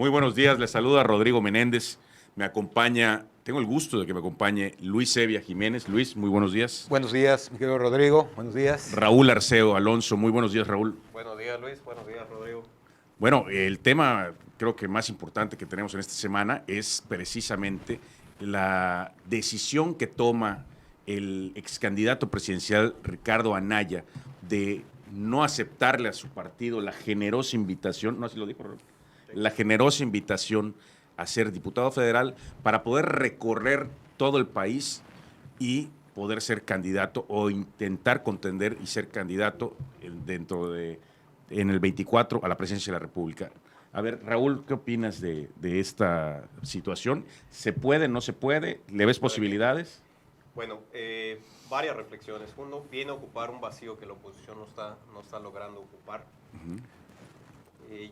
Muy buenos días, les saluda Rodrigo Menéndez. Me acompaña, tengo el gusto de que me acompañe Luis Evia Jiménez. Luis, muy buenos días. Buenos días, mi querido Rodrigo. Buenos días. Raúl Arceo Alonso, muy buenos días, Raúl. Buenos días, Luis. Buenos días, Rodrigo. Bueno, el tema creo que más importante que tenemos en esta semana es precisamente la decisión que toma el ex candidato presidencial Ricardo Anaya de no aceptarle a su partido la generosa invitación, no así lo dijo, la generosa invitación a ser diputado federal para poder recorrer todo el país y poder ser candidato o intentar contender y ser candidato en el 24 a la presidencia de la República. A ver, Raúl, ¿qué opinas de esta situación? ¿Se puede, no se puede? ¿Le ves posibilidades? Bueno, varias reflexiones. Uno, viene a ocupar un vacío que la oposición no está logrando ocupar.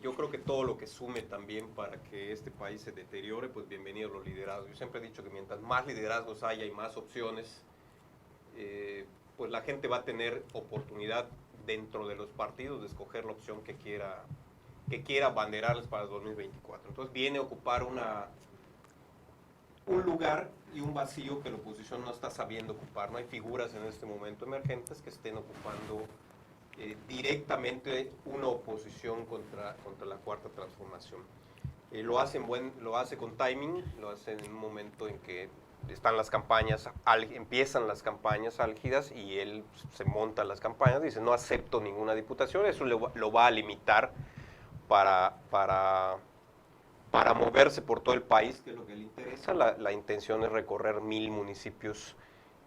Yo creo que todo lo que sume también para que este país se deteriore, pues bienvenidos los liderazgos. Yo siempre he dicho que mientras más liderazgos haya y más opciones, pues la gente va a tener oportunidad dentro de los partidos de escoger la opción que quiera abanderarles para el 2024. Entonces viene a ocupar un lugar y un vacío que la oposición no está sabiendo ocupar. No hay figuras en este momento emergentes que estén ocupando directamente una oposición contra la Cuarta Transformación. Lo hace con timing, lo hace en un momento en que están las campañas, empiezan las campañas álgidas y él se monta las campañas, dice no acepto ninguna diputación, eso lo va a limitar para moverse por todo el país, que es lo que le interesa. La intención es recorrer 1000 municipios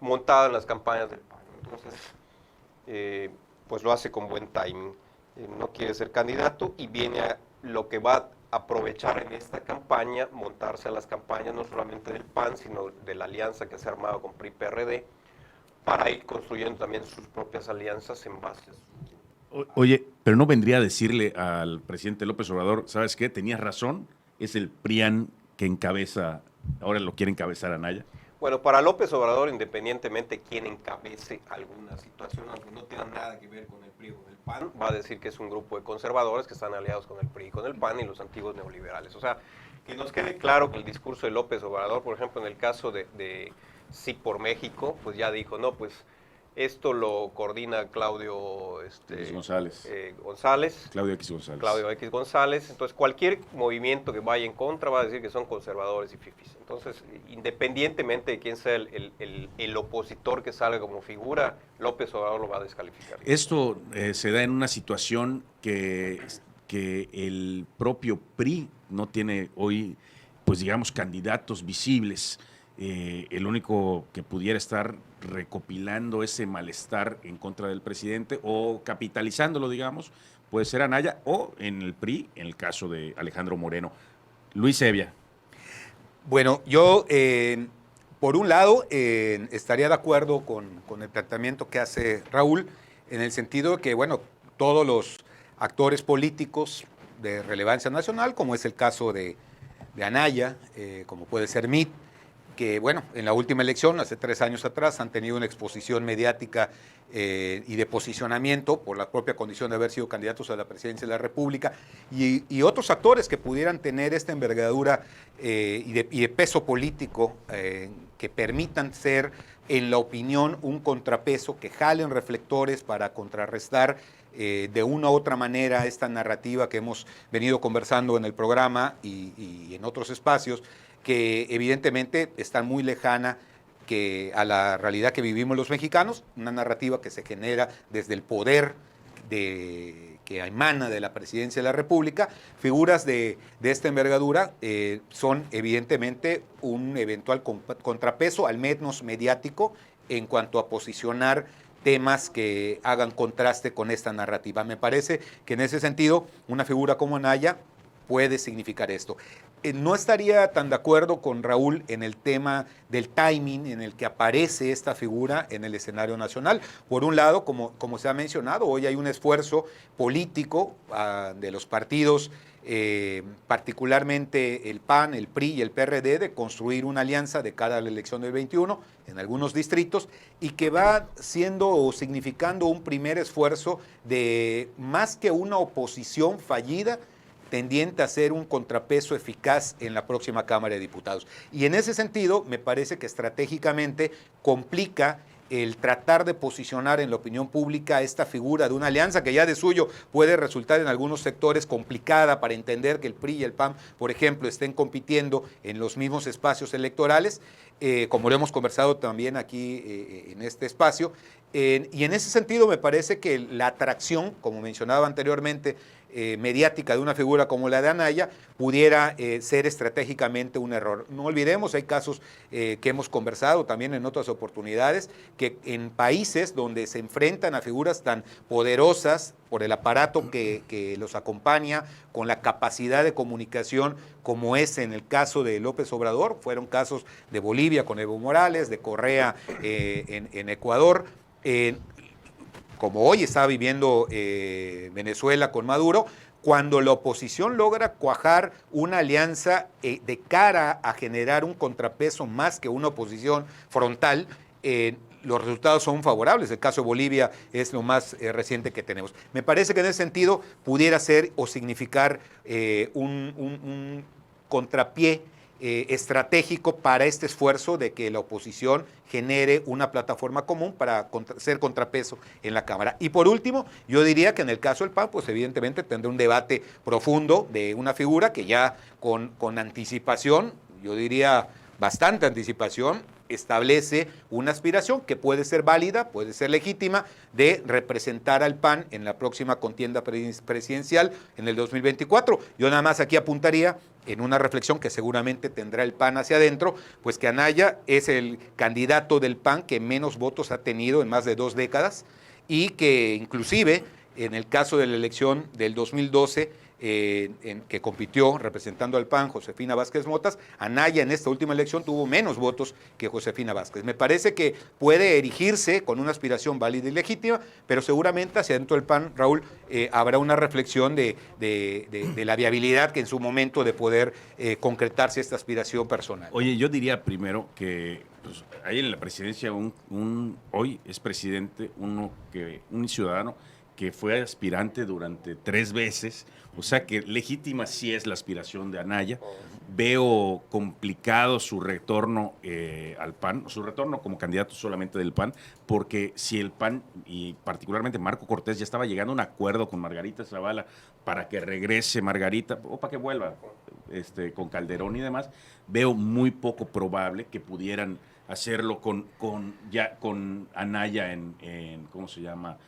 montados en las campañas del PAN. Entonces, pues lo hace con buen timing. No quiere ser candidato y viene a lo que va a aprovechar en esta campaña, montarse a las campañas no solamente del PAN, sino de la alianza que se ha armado con PRI-PRD, para ir construyendo también sus propias alianzas en base a su... Oye, pero no vendría a decirle al presidente López Obrador, ¿sabes qué? Tenías razón, es el PRIAN que encabeza, ahora lo quiere encabezar Anaya. Bueno, para López Obrador, independientemente quién encabece alguna situación, aunque no tenga nada que ver con el PRI o con el PAN, va a decir que es un grupo de conservadores que están aliados con el PRI y con el PAN y los antiguos neoliberales. O sea, que nos quede claro que el discurso de López Obrador, por ejemplo, en el caso de Sí por México, pues ya dijo, no, pues esto lo coordina Claudio González. Claudio X González. Entonces, cualquier movimiento que vaya en contra va a decir que son conservadores y fifís. Entonces, independientemente de quién sea el opositor que salga como figura, López Obrador lo va a descalificar. Esto se da en una situación que el propio PRI no tiene hoy, pues digamos, candidatos visibles. El único que pudiera estar recopilando ese malestar en contra del presidente o capitalizándolo, digamos, puede ser Anaya o en el PRI, en el caso de Alejandro Moreno. Luis Evia. Bueno, yo, por un lado, estaría de acuerdo con el planteamiento que hace Raúl, en el sentido de que, bueno, todos los actores políticos de relevancia nacional, como es el caso de Anaya, como puede ser Mitt, que, bueno, en la última elección, hace 3 años atrás, han tenido una exposición mediática y de posicionamiento por la propia condición de haber sido candidatos a la presidencia de la República, y otros actores que pudieran tener esta envergadura y de peso político que permitan ser, en la opinión, un contrapeso, que jalen reflectores para contrarrestar de una u otra manera esta narrativa que hemos venido conversando en el programa y en otros espacios, que evidentemente está muy lejana a la realidad que vivimos los mexicanos, una narrativa que se genera desde el poder que emana de la presidencia de la República. Figuras de esta envergadura son evidentemente un eventual contrapeso, al menos mediático, en cuanto a posicionar temas que hagan contraste con esta narrativa. Me parece que en ese sentido una figura como Anaya puede significar esto. No estaría tan de acuerdo con Raúl en el tema del timing en el que aparece esta figura en el escenario nacional. Por un lado, como se ha mencionado, hoy hay un esfuerzo político de los partidos, particularmente el PAN, el PRI y el PRD, de construir una alianza de cara a la elección del 21 en algunos distritos, y que va siendo o significando un primer esfuerzo de, más que una oposición fallida, tendiente a ser un contrapeso eficaz en la próxima Cámara de Diputados. Y en ese sentido, me parece que estratégicamente complica el tratar de posicionar en la opinión pública esta figura de una alianza que ya de suyo puede resultar en algunos sectores complicada para entender que el PRI y el PAN, por ejemplo, estén compitiendo en los mismos espacios electorales, como lo hemos conversado también aquí en este espacio. Y en ese sentido me parece que la atracción, como mencionaba anteriormente, mediática de una figura como la de Anaya pudiera ser estratégicamente un error. No olvidemos, hay casos que hemos conversado también en otras oportunidades, que en países donde se enfrentan a figuras tan poderosas por el aparato que los acompaña, con la capacidad de comunicación, como es en el caso de López Obrador, fueron casos de Bolivia con Evo Morales, de Correa en Ecuador, como hoy está viviendo Venezuela con Maduro, cuando la oposición logra cuajar una alianza de cara a generar un contrapeso más que una oposición frontal, los resultados son favorables. El caso de Bolivia es lo más reciente que tenemos. Me parece que en ese sentido pudiera ser o significar un contrapié estratégico para este esfuerzo de que la oposición genere una plataforma común para ser contrapeso en la Cámara. Y por último, yo diría que en el caso del PAN, pues evidentemente tendrá un debate profundo de una figura que ya con anticipación, yo diría bastante anticipación, establece una aspiración que puede ser válida, puede ser legítima, de representar al PAN en la próxima contienda presidencial en el 2024. Yo nada más aquí apuntaría en una reflexión que seguramente tendrá el PAN hacia adentro, pues que Anaya es el candidato del PAN que menos votos ha tenido en más de 2 décadas y que inclusive en el caso de la elección del 2012, en que compitió representando al PAN Josefina Vázquez Motas, Anaya en esta última elección tuvo menos votos que Josefina Vázquez. Me parece que puede erigirse con una aspiración válida y legítima, pero seguramente hacia dentro del PAN, Raúl, habrá una reflexión de la viabilidad que en su momento de poder concretarse esta aspiración personal. Oye, yo diría primero que pues, ahí en la presidencia hoy es presidente un ciudadano que fue aspirante durante 3 veces, o sea que legítima sí es la aspiración de Anaya. Veo complicado su retorno al PAN, su retorno como candidato solamente del PAN, porque si el PAN, y particularmente Marco Cortés, ya estaba llegando a un acuerdo con Margarita Zavala para que regrese Margarita, o para que vuelva con Calderón y demás, veo muy poco probable que pudieran hacerlo con Anaya en ¿cómo se llama?,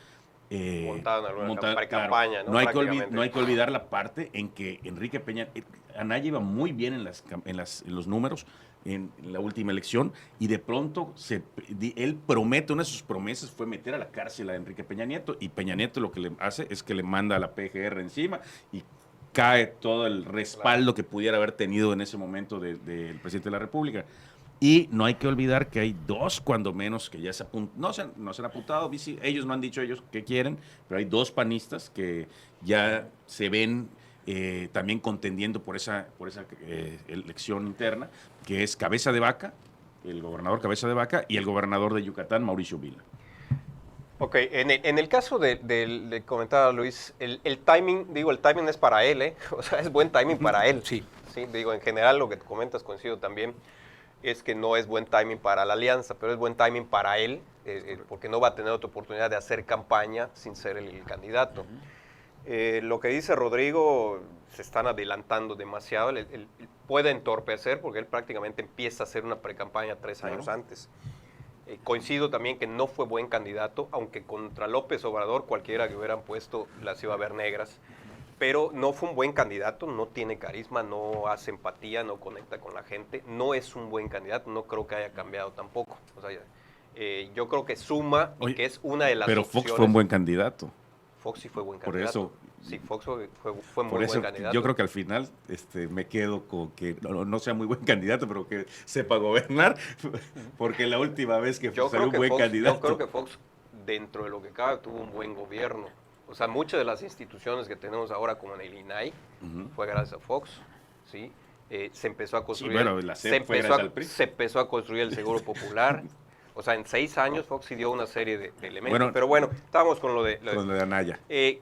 montado en alguna pre-campaña, ¿no? No hay que olvidar la parte en que Enrique Peña, Anaya iba muy bien en los números en la última elección y de pronto él promete, una de sus promesas fue meter a la cárcel a Enrique Peña Nieto, y Peña Nieto lo que le hace es que le manda a la PGR encima y cae todo el respaldo que pudiera haber tenido en ese momento del presidente de la República. Y no hay que olvidar que hay 2, cuando menos, que ya no se han apuntado, ellos no han dicho ellos qué quieren, pero hay 2 panistas que ya se ven también contendiendo por esa elección interna, que es Cabeza de Vaca, el gobernador Cabeza de Vaca, y el gobernador de Yucatán, Mauricio Vila. Ok, en el caso de comentar a Luis, el timing es para él, o sea, es buen timing para él. Sí. Sí, digo, en general lo que comentas coincido también, es que no es buen timing para la alianza, pero es buen timing para él, porque no va a tener otra oportunidad de hacer campaña sin ser el candidato. Lo que dice Rodrigo, se están adelantando demasiado, él puede entorpecer, porque él prácticamente empieza a hacer una precampaña 3 años antes. Coincido también que no fue buen candidato, aunque contra López Obrador cualquiera que hubieran puesto las iba a ver negras. Pero no fue un buen candidato, no tiene carisma, no hace empatía, no conecta con la gente, no es un buen candidato, no creo que haya cambiado tampoco. O sea, yo creo que suma y que es una de las pero opciones. Fox fue un buen candidato. Fox sí fue buen Por candidato. eso, sí, Fox fue muy buen candidato. Yo creo que al final me quedo con que no sea muy buen candidato, pero que sepa gobernar, porque la última vez que salió un buen candidato. Yo creo que Fox, dentro de lo que cabe, tuvo un buen gobierno. O sea, muchas de las instituciones que tenemos ahora, como en el INAI, fue gracias a Fox, ¿sí? Se empezó a construir, sí, bueno, la CEP fue gracias al PRI. Se empezó a construir el Seguro Popular, O sea, en 6 años Fox sí dio una serie de elementos. Bueno, pero bueno, estábamos con lo de Anaya.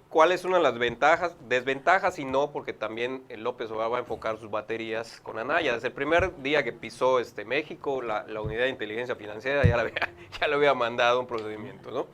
¿Cuál es una de las ventajas? Desventajas y no, porque también López Obrador va a enfocar sus baterías con Anaya. Desde el primer día que pisó México, la unidad de inteligencia financiera ya le había mandado un procedimiento, ¿no?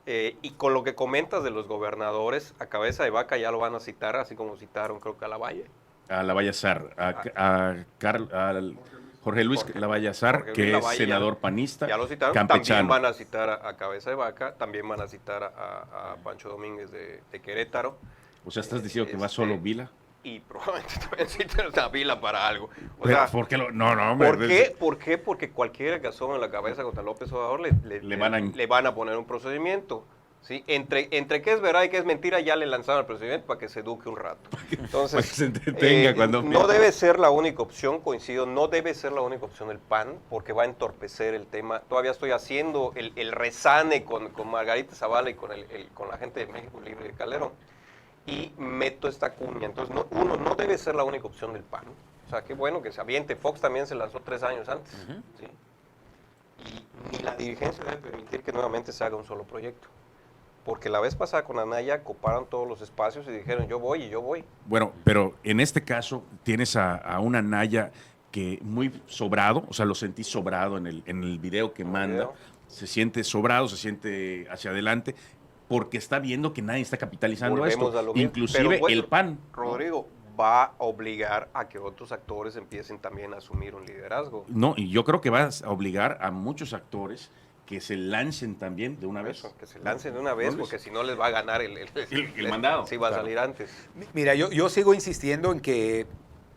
Y con lo que comentas de los gobernadores, a cabeza de vaca ya lo van a citar, así como citaron creo que a Lavalle. A Lavalle Azar, al Jorge Luis Lavalle Azar, que es senador panista, ya lo citaron, campechano. También van a citar a cabeza de vaca, también van a citar a Pancho Domínguez de Querétaro. O sea, ¿estás diciendo que va solo Vila? Y probablemente también citen a Vila para algo. O sea, sea, ¿por qué hombre, ¿por qué? Porque cualquiera que asoma la cabeza contra López Obrador le van a poner un procedimiento. ¿Sí? Entre que es verdad y que es mentira, ya le lanzaron el procedimiento para que se eduque un rato. Entonces, para que se entretenga cuando... No debe ser la única opción, coincido, no debe ser la única opción el PAN, porque va a entorpecer el tema. Todavía estoy haciendo el resane con Margarita Zavala y con la gente de México Libre de Calderón. Y meto esta cuña. Entonces, uno no debe ser la única opción del PAN. O sea, qué bueno que se aviente. Fox también se lanzó 3 años antes. ¿Sí? Y ni la dirigencia debe permitir que nuevamente se haga un solo proyecto. Porque la vez pasada con Anaya coparon todos los espacios y dijeron yo voy y yo voy. Bueno, pero en este caso tienes a una Anaya que muy sobrado, o sea, lo sentí sobrado en el video que manda. Se siente sobrado, se siente hacia adelante, porque está viendo que nadie está capitalizando Volvemos esto, inclusive bueno, el PAN. Rodrigo, va a obligar a que otros actores empiecen también a asumir un liderazgo. No, y yo creo que va a obligar a muchos actores que se lancen también de una vez. Que se lancen de una vez, porque si no les va a ganar el mandado. Sí, va a salir antes. Mira, yo sigo insistiendo en que,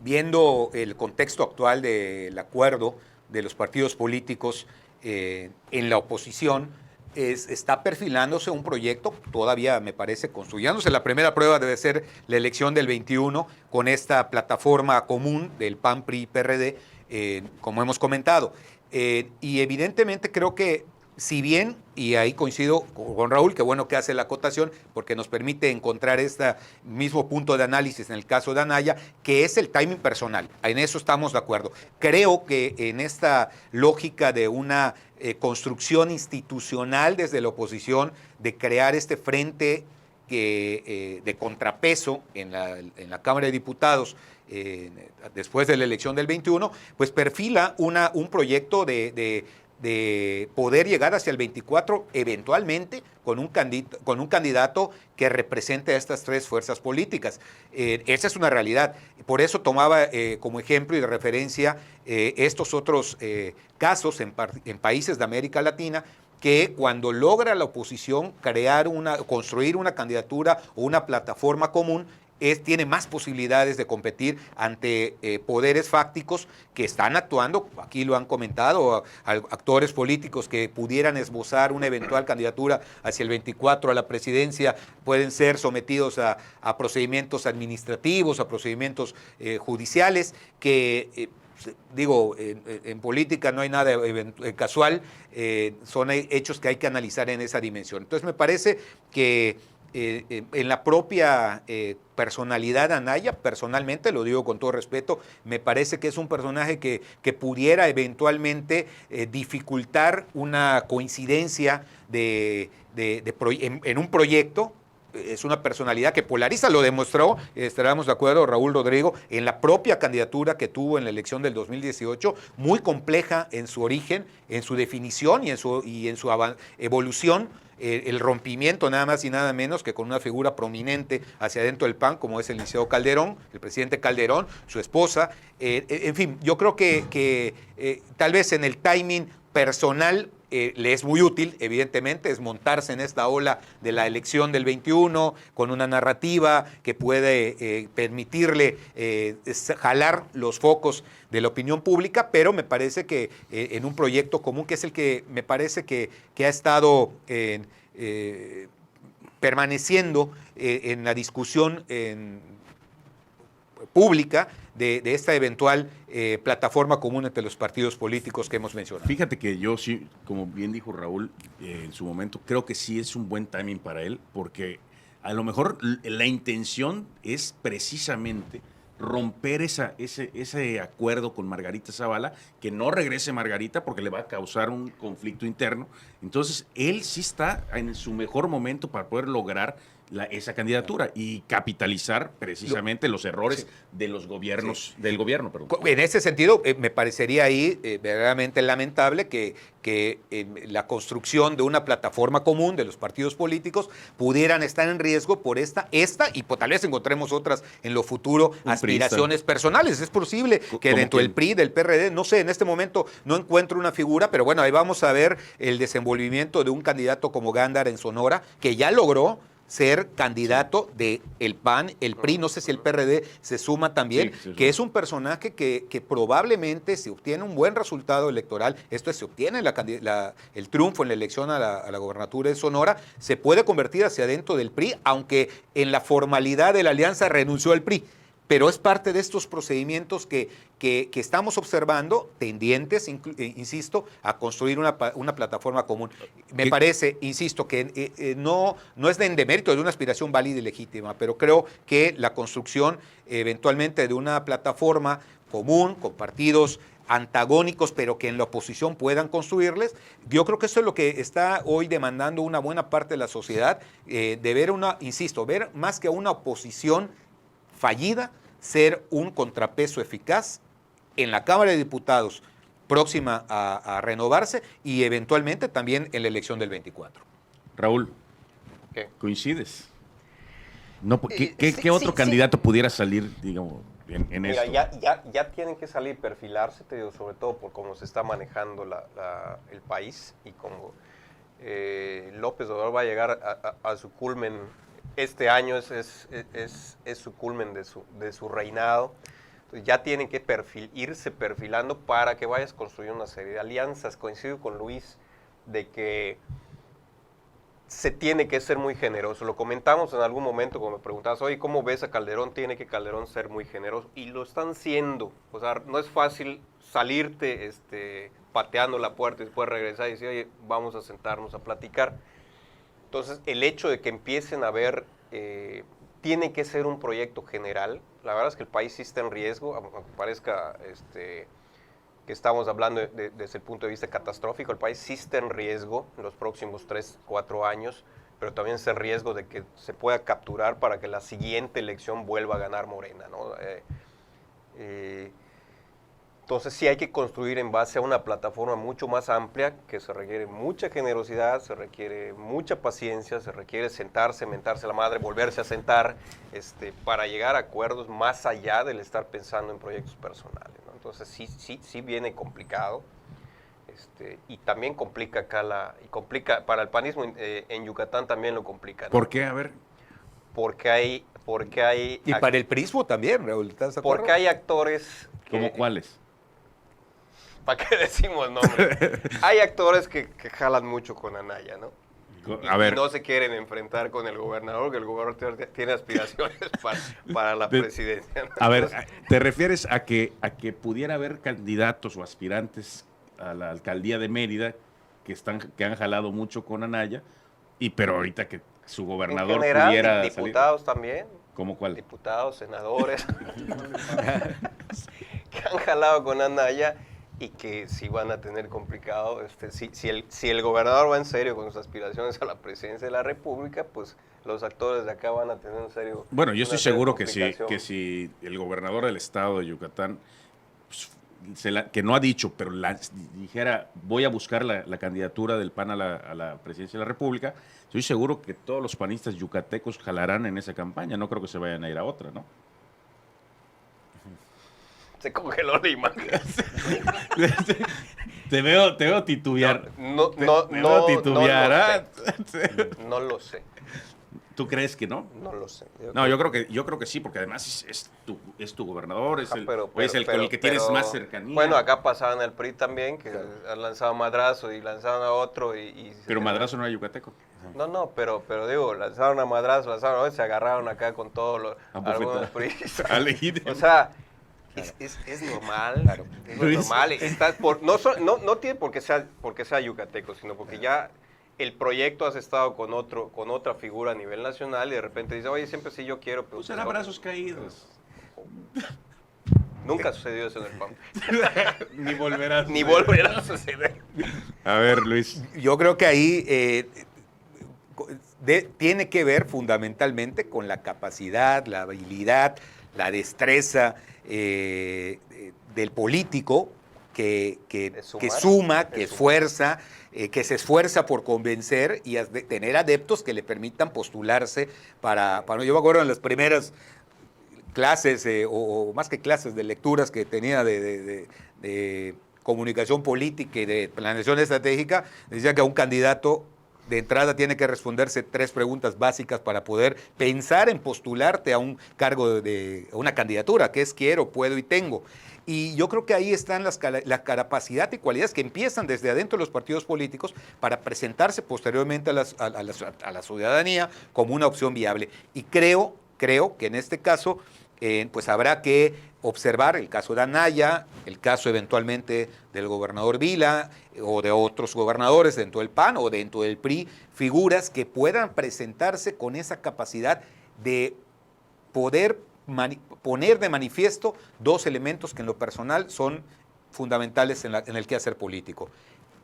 viendo el contexto actual del acuerdo de los partidos políticos en la oposición, está perfilándose un proyecto, todavía me parece construyéndose. La primera prueba debe ser la elección del 21 con esta plataforma común del PAN, PRI, PRD, como hemos comentado. Y evidentemente creo que, si bien, y ahí coincido con Raúl, que bueno que hace la acotación, porque nos permite encontrar este mismo punto de análisis en el caso de Anaya, que es el timing personal. En eso estamos de acuerdo. Creo que en esta lógica de una construcción institucional desde la oposición, de crear este frente de contrapeso en la Cámara de Diputados, después de la elección del 21, pues perfila un proyecto de poder llegar hacia el 24 eventualmente con un candidato que represente a estas 3 fuerzas políticas. Esa es una realidad. Por eso tomaba como ejemplo y de referencia estos otros casos en países de América Latina, que cuando logra la oposición construir una candidatura o una plataforma común, tiene más posibilidades de competir ante poderes fácticos que están actuando, aquí lo han comentado, actores políticos que pudieran esbozar una eventual candidatura hacia el 24 a la presidencia, pueden ser sometidos a procedimientos administrativos, a procedimientos judiciales, que en política no hay nada casual, son hechos que hay que analizar en esa dimensión. Entonces me parece que en la propia personalidad de Anaya, personalmente, lo digo con todo respeto, me parece que es un personaje que pudiera eventualmente dificultar una coincidencia en un proyecto. Es una personalidad que polariza, lo demostró, estaremos de acuerdo, Raúl, Rodrigo, en la propia candidatura que tuvo en la elección del 2018, muy compleja en su origen, en su definición y en su evolución. El rompimiento nada más y nada menos que con una figura prominente hacia adentro del PAN, como es el licenciado Calderón, el presidente Calderón, su esposa. En fin, yo creo que tal vez en el timing personal le es muy útil, evidentemente, es montarse en esta ola de la elección del 21 con una narrativa que puede permitirle jalar los focos de la opinión pública, pero me parece que en un proyecto común, que es el que me parece que ha estado permaneciendo en la discusión pública de esta eventual plataforma común entre los partidos políticos que hemos mencionado. Fíjate que yo sí, como bien dijo Raúl en su momento, creo que sí es un buen timing para él, porque a lo mejor la intención es precisamente romper ese acuerdo con Margarita Zavala, que no regrese Margarita porque le va a causar un conflicto interno. Entonces, él sí está en su mejor momento para poder lograr esa candidatura y capitalizar precisamente los errores de los gobiernos, del gobierno. Perdón. En ese sentido, me parecería ahí verdaderamente lamentable que la construcción de una plataforma común de los partidos políticos pudieran estar en riesgo por esta y tal vez encontremos otras en lo futuro, aspiraciones personales. Es posible que dentro del PRI, del PRD, no sé, en este momento no encuentro una figura, pero bueno, ahí vamos a ver el desenvolvimiento de un candidato como Gándara en Sonora, que ya logró ser candidato de el PAN, el PRI, no sé si el PRD se suma también, que es un personaje que probablemente si obtiene un buen resultado electoral, esto es, si obtiene el triunfo en la elección a la gobernatura de Sonora, se puede convertir hacia adentro del PRI, aunque en la formalidad de la alianza renunció al PRI. Pero es parte de estos procedimientos que estamos observando, tendientes, insisto, a construir una plataforma común. Me parece, insisto, que no es de demérito de una aspiración válida y legítima, pero creo que la construcción eventualmente de una plataforma común, con partidos antagónicos, pero que en la oposición puedan construirles. Yo creo que eso es lo que está hoy demandando una buena parte de la sociedad, de ver ver más que una oposición fallida, ser un contrapeso eficaz en la Cámara de Diputados próxima a renovarse y eventualmente también en la elección del 24. Raúl, ¿qué? ¿Coincides? No, ¿qué otro candidato pudiera salir, digamos, en Mira, esto? ya tienen que salir, perfilarse, te digo, sobre todo por cómo se está manejando el país y como López Obrador va a llegar a su culmen. Este año es su culmen de su reinado. Entonces ya tienen que irse perfilando para que vayas construyendo una serie de alianzas. Coincido con Luis de que se tiene que ser muy generoso. Lo comentamos en algún momento cuando me preguntabas, oye, ¿cómo ves a Calderón? Tiene que Calderón ser muy generoso. Y lo están siendo. O sea, no es fácil salirte pateando la puerta y después regresar y decir, oye, vamos a sentarnos a platicar. Entonces, el hecho de que empiecen a ver, tiene que ser un proyecto general. La verdad es que el país sí está en riesgo, aunque parezca que estamos hablando desde el punto de vista catastrófico. El país sí está en riesgo en los próximos 3, 4 años, pero también está en riesgo de que se pueda capturar para que la siguiente elección vuelva a ganar Morena, ¿no? Entonces sí hay que construir en base a una plataforma mucho más amplia, que se requiere mucha generosidad, se requiere mucha paciencia, se requiere sentarse, mentarse la madre, volverse a sentar, para llegar a acuerdos más allá del estar pensando en proyectos personales, ¿no? Entonces sí viene complicado, y también complica acá complica para el panismo en Yucatán también lo complica, ¿no? ¿Por qué? A ver. Porque hay y para el prismo también, Raúl, ¿estás de acuerdo? Porque hay actores ¿Cómo cuáles? ¿Para qué decimos nombres? Hay actores que jalan mucho con Anaya, ¿no? Y no se quieren enfrentar con el gobernador, que el gobernador tiene aspiraciones para la presidencia, ¿no? A ver, ¿te refieres a que pudiera haber candidatos o aspirantes a la alcaldía de Mérida que han jalado mucho con Anaya, pero ahorita que su gobernador en general, pudiera diputados salir? también. ¿Cómo cuál? Diputados, senadores, que han jalado con Anaya y que sí van a tener complicado, si el gobernador va en serio con sus aspiraciones a la presidencia de la República, pues los actores de acá van a tener un serio... Bueno, yo estoy seguro que si el gobernador del estado de Yucatán, pues, que no ha dicho, pero dijera, voy a buscar la candidatura del PAN a la presidencia de la República, estoy seguro que todos los panistas yucatecos jalarán en esa campaña, no creo que se vayan a ir a otra, ¿no? Se congeló la imagen. Te veo titubear. No lo sé. ¿Tú crees que no? No lo sé. Yo creo que sí, porque además es tu gobernador, es con el que tienes más cercanía. Bueno, acá pasaba en el PRI también, que han lanzado a Madrazo y lanzaron a otro. Pero Madrazo no era yucateco. No, pero digo, lanzaron a Madrazo, se agarraron acá con todos algunos PRIs. O sea... Es normal, claro. Es normal. No tiene por qué sea yucateco, sino porque ya el proyecto has estado con otra figura a nivel nacional y de repente dice, oye, siempre sí yo quiero. Pues será brazos caídos. Nunca sucedió eso en el PAN. Ni volverás. Ni volverá a suceder. A ver, Luis. Yo creo que ahí tiene que ver fundamentalmente con la capacidad, la habilidad, la destreza del político que suma, que esfuerza, que se esfuerza por convencer y tener adeptos que le permitan postularse para yo me acuerdo en las primeras clases, o más que clases, de lecturas que tenía de comunicación política y de planeación estratégica, decía que a un candidato de entrada tiene que responderse 3 preguntas básicas para poder pensar en postularte a un cargo a una candidatura, que es quiero, puedo y tengo. Y yo creo que ahí están la capacidad y cualidades que empiezan desde adentro de los partidos políticos para presentarse posteriormente a la ciudadanía como una opción viable. Y creo que en este caso pues habrá que observar el caso de Anaya, el caso eventualmente del gobernador Vila o de otros gobernadores dentro del PAN o dentro del PRI, figuras que puedan presentarse con esa capacidad de poder poner de manifiesto 2 elementos que en lo personal son fundamentales en el quehacer político.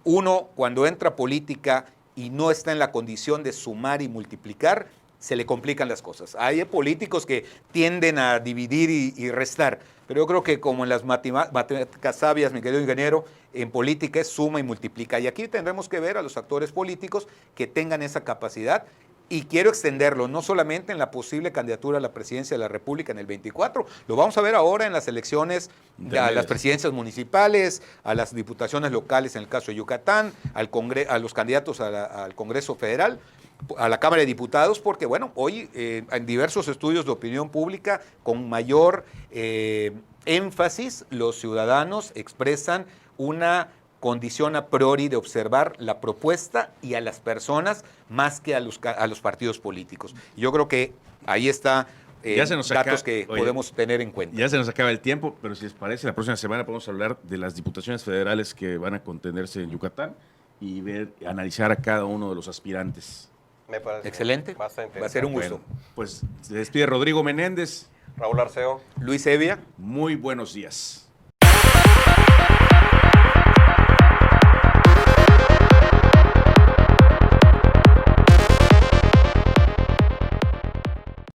Uno, cuando entra a política y no está en la condición de sumar y multiplicar, se le complican las cosas. Hay políticos que tienden a dividir y restar, pero yo creo que como en las matemáticas sabias, mi querido ingeniero, en política es suma y multiplica. Y aquí tendremos que ver a los actores políticos que tengan esa capacidad. Y quiero extenderlo, no solamente en la posible candidatura a la presidencia de la República en el 24, lo vamos a ver ahora en las elecciones a las presidencias municipales, a las diputaciones locales en el caso de Yucatán, a los candidatos al Congreso Federal, a la Cámara de Diputados, porque bueno, hoy en diversos estudios de opinión pública con mayor énfasis los ciudadanos expresan una condición a priori de observar la propuesta y a las personas más que a los partidos políticos. Yo creo que ahí está datos que podemos tener en cuenta. Ya se nos acaba el tiempo, pero si les parece, la próxima semana podemos hablar de las diputaciones federales que van a contenderse en Yucatán y analizar a cada uno de los aspirantes. Me parece excelente. Va a ser un gusto. Bueno, pues se despide Rodrigo Menéndez. Raúl Arceo. Luis Evia. Muy buenos días.